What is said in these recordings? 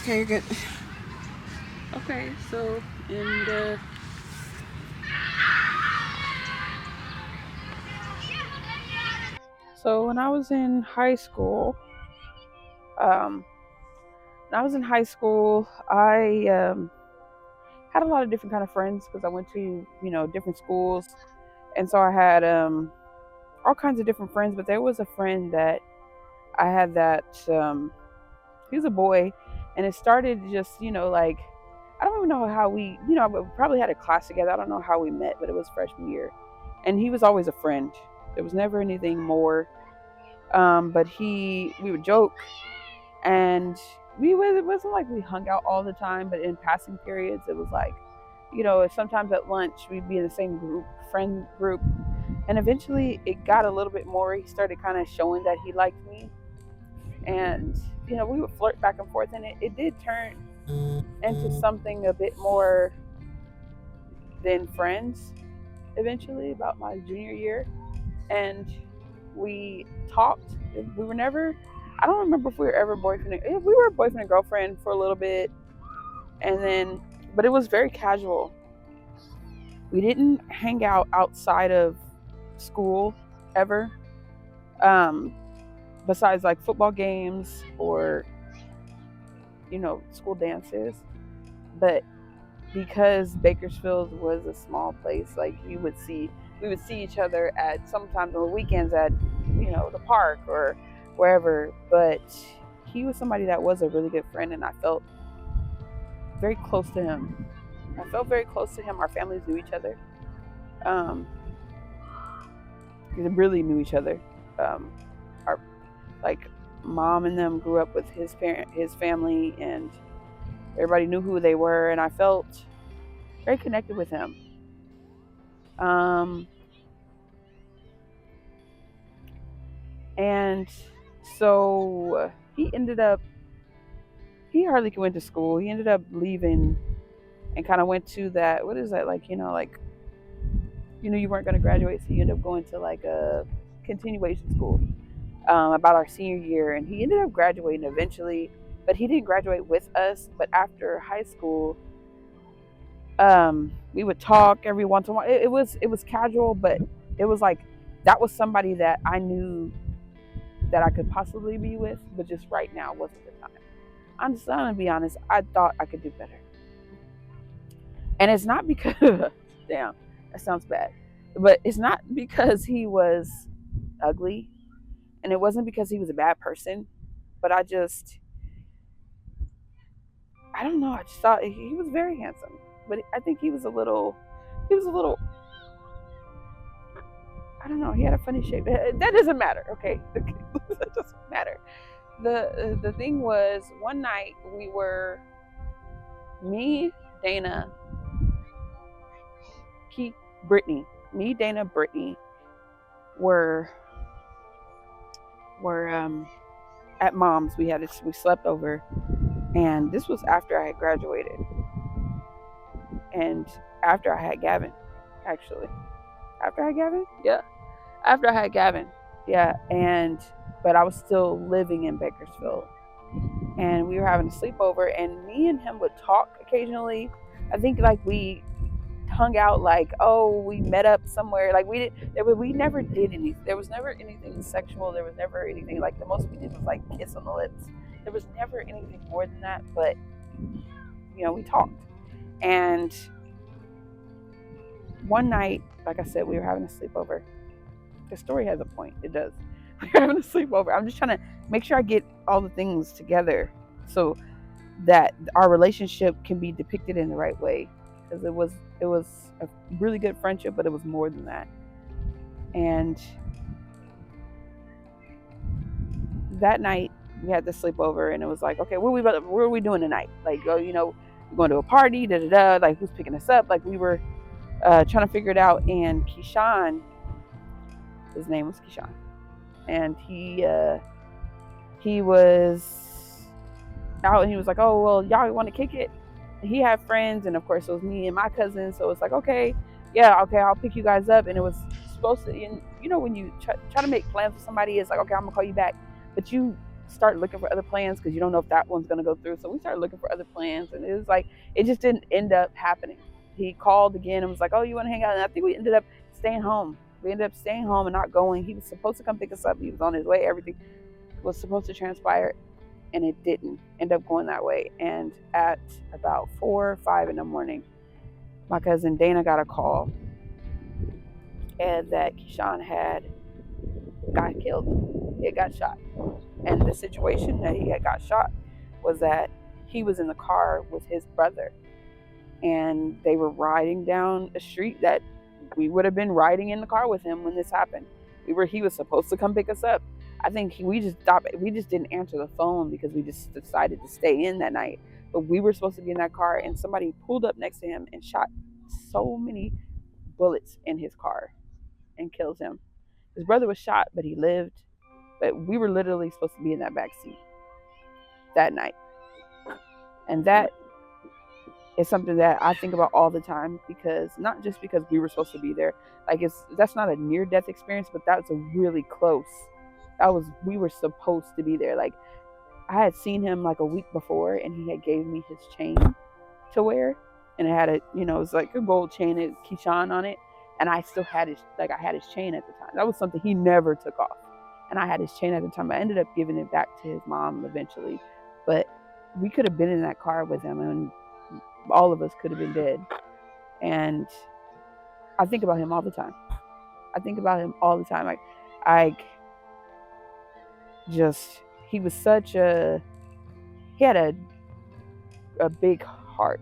Okay, you're good. Okay, so in the so when I was in high school, um, I had a lot of different kind of friends because I went to different schools, and so I had all kinds of different friends. But there was a friend that I had that he was a boy, and it started just like I don't even know how we probably had a class together. I don't know how we met, but it was freshman year, and he was always a friend. There was never anything more. But we would joke, and it wasn't like we hung out all the time, but in passing periods, it was like, sometimes at lunch we'd be in the same friend group, and eventually it got a little bit more. He started kind of showing that he liked me, and we would flirt back and forth, and it did turn into something a bit more than friends eventually about my junior year, and we talked. We were never. I don't remember if we were ever boyfriend. We were boyfriend and girlfriend for a little bit, and then, but it was very casual. We didn't hang out outside of school ever. Um, Besides like football games or school dances, but because Bakersfield was a small place, like we would see each other at sometimes on the weekends at the park or wherever. But he was somebody that was a really good friend, and I felt very close to him. I felt very close to him. Our families knew each other. Um, they really knew each other. Our like mom and them grew up with his family, and everybody knew who they were, and I felt very connected with him. Um, and so he hardly went to school. He ended up leaving and kind of went to that, what is that, like, you weren't going to graduate, so you end up going to like a continuation school about our senior year. And he ended up graduating eventually, but he didn't graduate with us. But after high school, we would talk every once in a while. It was casual, but it was like that was somebody that I knew that I could possibly be with, but just right now wasn't the time. I'm just gonna be honest. I thought I could do better, and it's not because damn, that sounds bad, but it's not because he was ugly, and it wasn't because he was a bad person, but I don't know. I just thought he was very handsome, but I think he was a little. I don't know. He had a funny shape. That doesn't matter. Okay, that doesn't matter. The thing was, one night we were me, Dana, Keith, Brittany, me, Dana, Brittany were at mom's. We slept over, and this was after I had graduated, and after I had Gavin, actually. After I had Gavin, yeah. After I had Gavin, yeah, and but I was still living in Bakersfield, and we were having a sleepover, and me and him would talk occasionally. I think like we hung out, like, oh, we met up somewhere, like we never did anything. There was never anything sexual. There was never anything, like, the most we did was like kiss on the lips. There was never anything more than that, but we talked. And one night, like I said, we were having a sleepover. The story has a point. It does. We were having a sleepover. I'm just trying to make sure I get all the things together so that our relationship can be depicted in the right way, because it was a really good friendship, but it was more than that. And that night we had this sleepover, and it was like, okay, what are we doing tonight? Like, oh, we're going to a party, da da da. Like, who's picking us up? Like, we were trying to figure it out. And Keyshawn, his name was Keyshawn, and he was out, and he was like, oh, well, y'all want to kick it? And he had friends, and of course it was me and my cousin, so it's like, okay, yeah, okay, I'll pick you guys up. And it was supposed to, and when you try to make plans with somebody, it's like, okay, I'm gonna call you back, but you start looking for other plans because you don't know if that one's going to go through. So we started looking for other plans, and it was like it just didn't end up happening. He called again and was like, "Oh, you want to hang out?" And I think we ended up staying home. We ended up staying home and not going. He was supposed to come pick us up. He was on his way. Everything was supposed to transpire, and it didn't end up going that way. And at about 4 or 5 in the morning, my cousin Dana got a call and that Keyshawn had got killed. He had got shot. And the situation that he had got shot was that he was in the car with his brother, and they were riding down a street that we would have been riding in the car with him when this happened. He was supposed to come pick us up. I think we just stopped. We just didn't answer the phone because we just decided to stay in that night. But we were supposed to be in that car, and somebody pulled up next to him and shot so many bullets in his car and killed him. His brother was shot, but he lived. But we were literally supposed to be in that back seat that night. And that is something that I think about all the time, because not just because we were supposed to be there. Like, that's not a near-death experience, but that's a really close. We were supposed to be there. Like, I had seen him like a week before, and he had gave me his chain to wear, and it had it was like a gold chain with Keyshawn on it, and I still had I had his chain at the time. That was something he never took off, and I had his chain at the time. I ended up giving it back to his mom eventually, but we could have been in that car with him, and all of us could have been dead. And I think about him all the time. He was he had a big heart.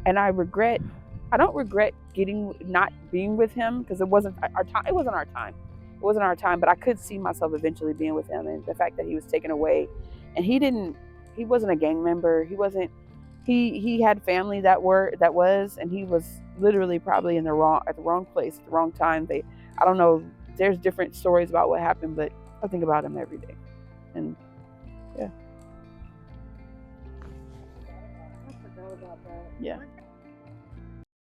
And I don't regret not being with him, because it wasn't our time. It wasn't our time, but I could see myself eventually being with him. And the fact that he was taken away, and he wasn't a gang member. He had family that was, and he was literally probably at the wrong place at the wrong time. I don't know. There's different stories about what happened, but I think about him every day. And yeah. I forgot about that. Yeah.